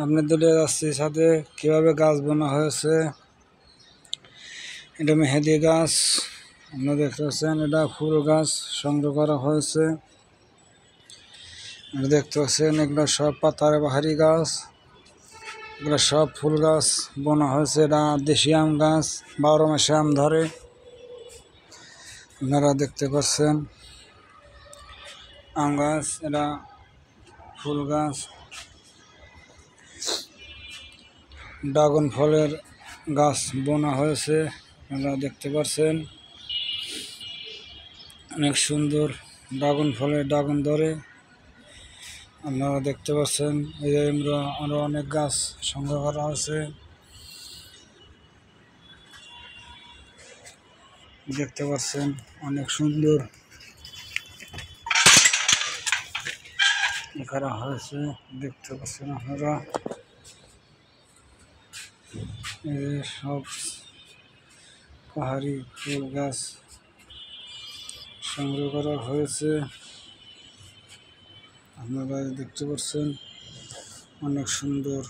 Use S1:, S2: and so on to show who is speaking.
S1: আপনার দলে যাচ্ছি সাথে কীভাবে গাছ বোনা হয়েছে। এটা মেহেদি গাছ, আপনারা দেখতে পাচ্ছেন। এটা ফুল গাছ সংগ্রহ করা হয়েছে। দেখতে পাচ্ছেন এগুলো সব পাতার বাহারি গাছ, এগুলো সব ফুল গাছ বোনা হয়েছে। এটা দেশি আম গাছ, 12 মাসে আম ধরে। আপনারা দেখতে পাচ্ছেন আম গাছ, এটা ফুল গাছ। ড্রাগন ফলের গাছ বোনা হয়েছে, আপনারা দেখতে পাচ্ছেন। অনেক সুন্দর ড্রাগন ফলের ড্রাগন ধরে, আপনারা দেখতে পাচ্ছেন। এই যে আমরা আরো অনেক গাছ সংগ্রহ করা আছে, দেখতে পাচ্ছেন। অনেক সুন্দর করা হয়েছে, দেখতে পাচ্ছেন আপনারা। এই যে সব পাহাড়ি ফুল গাছ সংগ্রহ করা হয়েছে, আপনারা দেখতে পাচ্ছেন। অনেক সুন্দর।